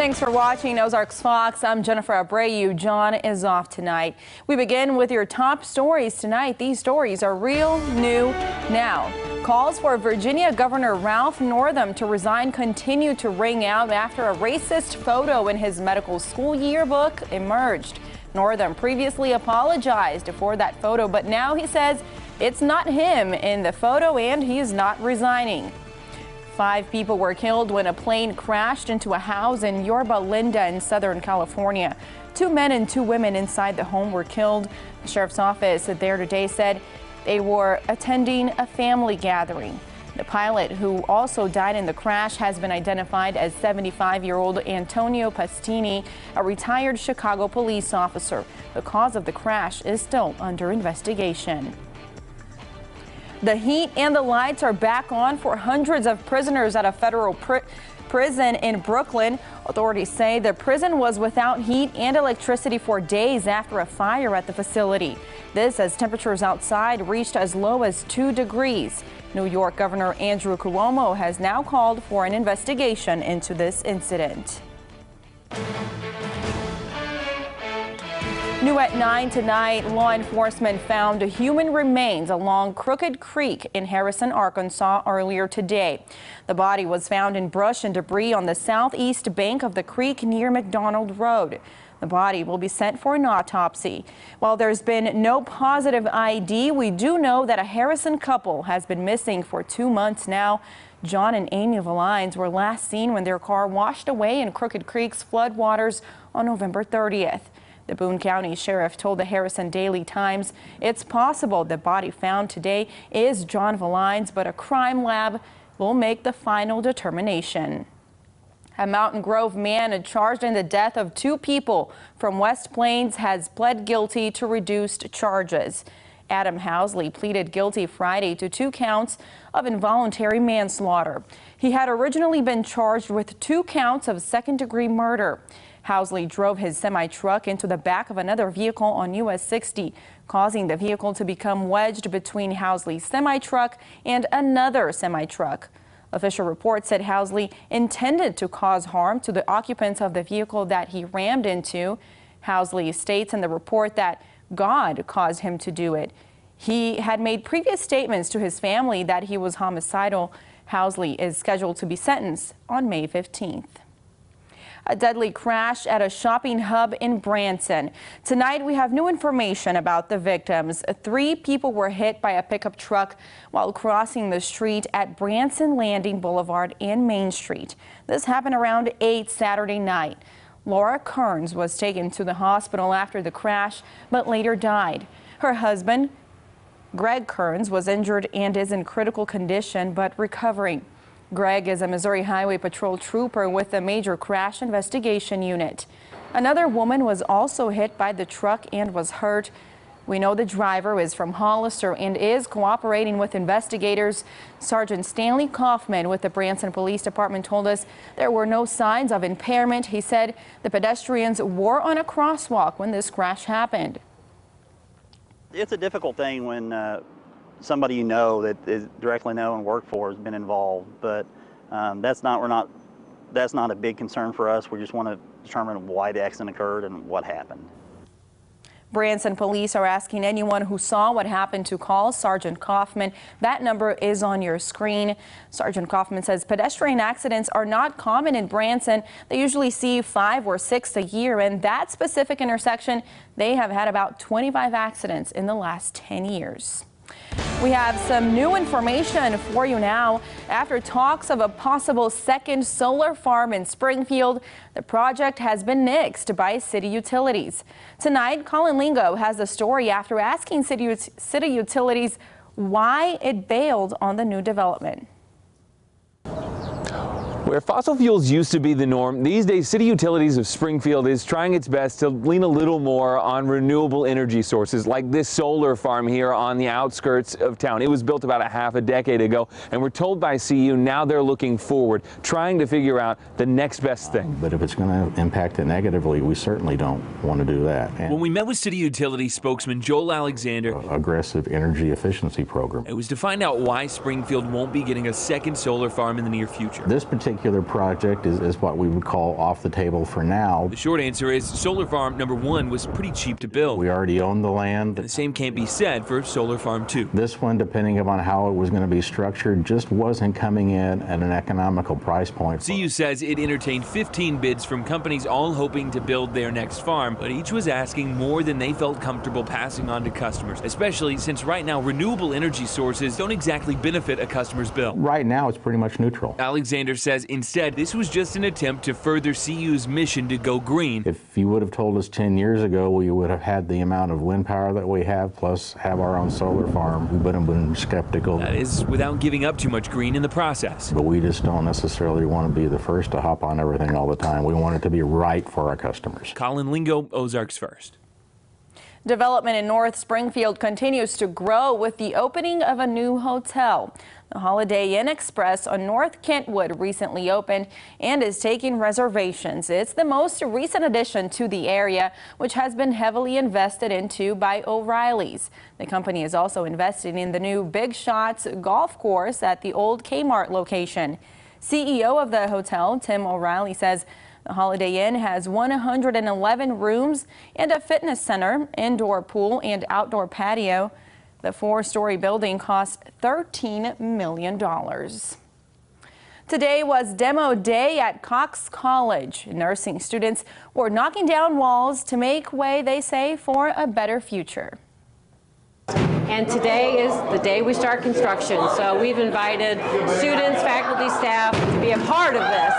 Thanks for watching Ozarks Fox. I'm Jennifer Abreu. John is off tonight. We begin with your top stories tonight. These stories are real new now. Calls for Virginia Governor Ralph Northam to resign continue to ring out after a racist photo in his medical school yearbook emerged. Northam previously apologized for that photo, but now he says it's not him in the photo and he's not resigning. 5 people were killed when a plane crashed into a house in Yorba Linda in Southern California. 2 men and 2 women inside the home were killed. The sheriff's office there today said they were attending a family gathering. The pilot, who also died in the crash, has been identified as 75-year-old Antonio Pastini, a retired Chicago police officer. The cause of the crash is still under investigation. The heat and the lights are back on for hundreds of prisoners at a federal prison in Brooklyn. Authorities say the prison was without heat and electricity for days after a fire at the facility. This as temperatures outside reached as low as 2 degrees. New York Governor Andrew Cuomo has now called for an investigation into this incident. New at 9 tonight, law enforcement found human remains along Crooked Creek in Harrison, Arkansas earlier today. The body was found in brush and debris on the southeast bank of the creek near McDonald Road. The body will be sent for an autopsy. While there's been no positive ID, we do know that a Harrison couple has been missing for 2 months now. John and Amy Valines were last seen when their car washed away in Crooked Creek's floodwaters on November 30th. The Boone County Sheriff told the Harrison Daily Times it's possible the body found today is John Valines, but a crime lab will make the final determination. A Mountain Grove man charged in the death of 2 people from West Plains has pled guilty to reduced charges. Adam Housley pleaded guilty Friday to 2 counts of involuntary manslaughter. He had originally been charged with 2 counts of second-degree murder. Housley drove his semi-truck into the back of another vehicle on US 60, causing the vehicle to become wedged between Housley's semi-truck and another semi-truck. Official reports said Housley intended to cause harm to the occupants of the vehicle that he rammed into. Housley states in the report that God caused him to do it. He had made previous statements to his family that he was homicidal. Housley is scheduled to be sentenced on May 15th. A deadly crash at a shopping hub in Branson. Tonight, we have new information about the victims. 3 people were hit by a pickup truck while crossing the street at Branson Landing Boulevard and Main Street. This happened around 8 Saturday night. Laura Kearns was taken to the hospital after the crash, but later died. Her husband, Greg Kearns, was injured and is in critical condition, but recovering. Greg is a Missouri Highway Patrol trooper with the Major Crash Investigation Unit. Another woman was also hit by the truck and was hurt. We know the driver is from Hollister and is cooperating with investigators. Sergeant Stanley Kaufman with the Branson Police Department told us there were no signs of impairment. He said the pedestrians were on a crosswalk when this crash happened. It's a difficult thing when somebody you know that is directly know and work for has been involved, but that's not a big concern for us. We just want to determine why the accident occurred and what happened. Branson police are asking anyone who saw what happened to call Sergeant Kaufman. That number is on your screen. Sergeant Kaufman says pedestrian accidents are not common in Branson. They usually see 5 or 6 a year, and that specific intersection, they have had about 25 accidents in the last 10 years. We have some new information for you now. After talks of a possible second solar farm in Springfield, the project has been nixed by city utilities. Tonight, Colin Lingo has the story after asking city utilities why it bailed on the new development. Where fossil fuels used to be the norm, these days City Utilities of Springfield is trying its best to lean a little more on renewable energy sources like this solar farm here on the outskirts of town. It was built about a half a decade ago, and we're told by CU now they're looking forward, trying to figure out the next best thing. But if it's going to impact it negatively, we certainly don't want to do that. And when we met with City Utilities spokesman Joel Alexander, aggressive energy efficiency program, it was to find out why Springfield won't be getting a second solar farm in the near future. This particular particular project is what we would call off the table for now. The short answer is solar farm number 1 was pretty cheap to build. We already own the land. The same can't be said for solar farm 2. This one, depending upon how it was going to be structured, just wasn't coming in at an economical price point. CU says it entertained 15 bids from companies all hoping to build their next farm, but each was asking more than they felt comfortable passing on to customers, especially since right now renewable energy sources don't exactly benefit a customer's bill. Right now, it's pretty much neutral. Alexander says instead this was just an attempt to further CU's mission to go green. If you would have told us 10 years ago we would have had the amount of wind power that we have, plus have our own solar farm, we would have been skeptical. That is without giving up too much green in the process. But we just don't necessarily want to be the first to hop on everything all the time. We want it to be right for our customers. Colin Lingo, Ozarks First. Development in North Springfield continues to grow with the opening of a new hotel. The Holiday Inn Express on North Kentwood recently opened and is taking reservations. It's the most recent addition to the area, which has been heavily invested into by O'Reilly's. The company is also investing in the new Big Shots golf course at the old Kmart location. CEO of the hotel, Tim O'Reilly, says the Holiday Inn has 111 rooms and a fitness center, indoor pool, and outdoor patio. The 4-story building cost $13 million. Today was demo day at Cox College. Nursing students were knocking down walls to make way, they say, for a better future. And today is the day we start construction. So we've invited students, faculty, staff to be a part of this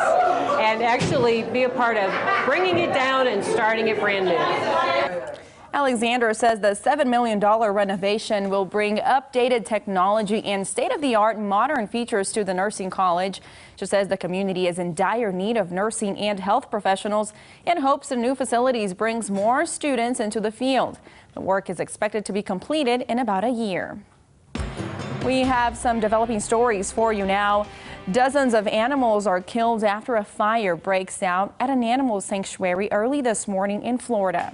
and actually be a part of bringing it down and starting it brand new. Alexander says the $7 million renovation will bring updated technology and state-of-the-art modern features to the nursing college. She says the community is in dire need of nursing and health professionals and hopes the new facilities brings more students into the field. The work is expected to be completed in about a year. We have some developing stories for you now. Dozens of animals are killed after a fire breaks out at an animal sanctuary early this morning in Florida.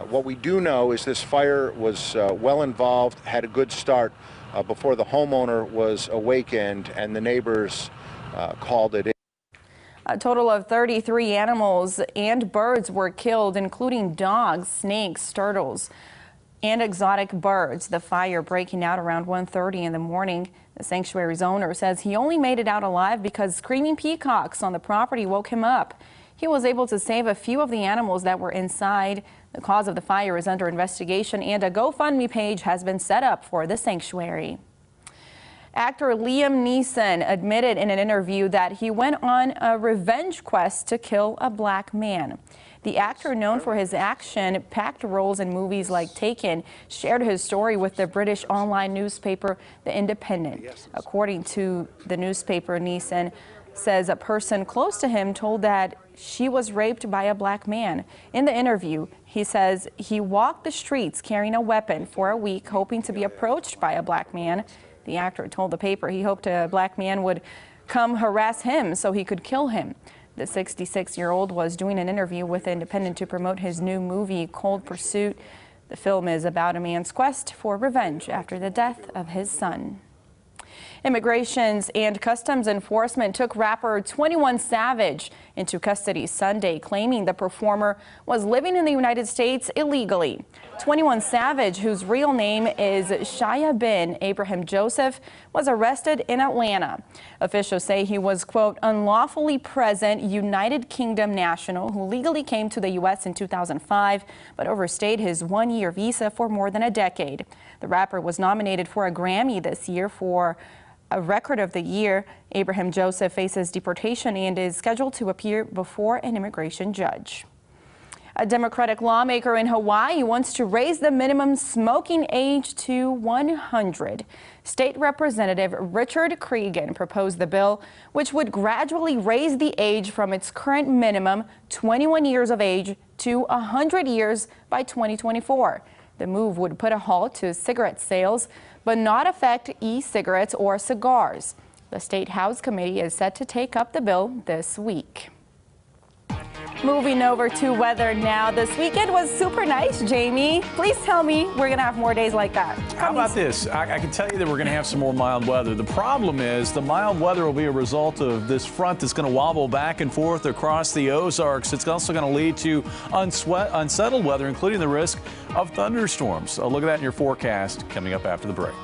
What we do know is this fire was well involved, had a good start before the homeowner was awakened and the neighbors called it in. A total of 33 animals and birds were killed, including dogs, snakes, turtles, and exotic birds. The fire breaking out around 1:30 in the morning. The sanctuary's owner says he only made it out alive because screaming peacocks on the property woke him up. He was able to save a few of the animals that were inside. The cause of the fire is under investigation, and a GoFundMe page has been set up for the sanctuary. Actor Liam Neeson admitted in an interview that he went on a revenge quest to kill a black man. The actor, known for his action-packed roles in movies like Taken, shared his story with the British online newspaper The Independent. According to the newspaper, Neeson says a person close to him told that she was raped by a black man. In the interview, he says he walked the streets carrying a weapon for a week, hoping to be approached by a black man. The actor told the paper he hoped a black man would come harass him so he could kill him. The 66-year-old was doing an interview with The Independent to promote his new movie, Cold Pursuit. The film is about a man's quest for revenge after the death of his son. Immigration and Customs Enforcement took rapper 21 Savage into custody Sunday, claiming the performer was living in the United States illegally. 21 Savage, whose real name is Shia bin Abraham Joseph, was arrested in Atlanta. Officials say he was, quote, unlawfully present United Kingdom national who legally came to the U.S. in 2005, but overstayed his one-year visa for more than a decade. The rapper was nominated for a Grammy this year for a record of the year. Abraham Joseph faces deportation and is scheduled to appear before an immigration judge. A Democratic lawmaker in Hawaii wants to raise the minimum smoking age to 100. State Representative Richard Cregan proposed the bill, which would gradually raise the age from its current minimum, 21 years of age, to 100 years by 2024. The move would put a halt to cigarette sales, but not affect e-cigarettes or cigars. The State House Committee is set to take up the bill this week. Moving over to weather now. This weekend was super nice, Jamie. Please tell me we're going to have more days like that. How about this? I can tell you that we're going to have some more mild weather. The problem is the mild weather will be a result of this front that's going to wobble back and forth across the Ozarks. It's also going to lead to unsettled weather, including the risk of thunderstorms. Look at that in your forecast coming up after the break.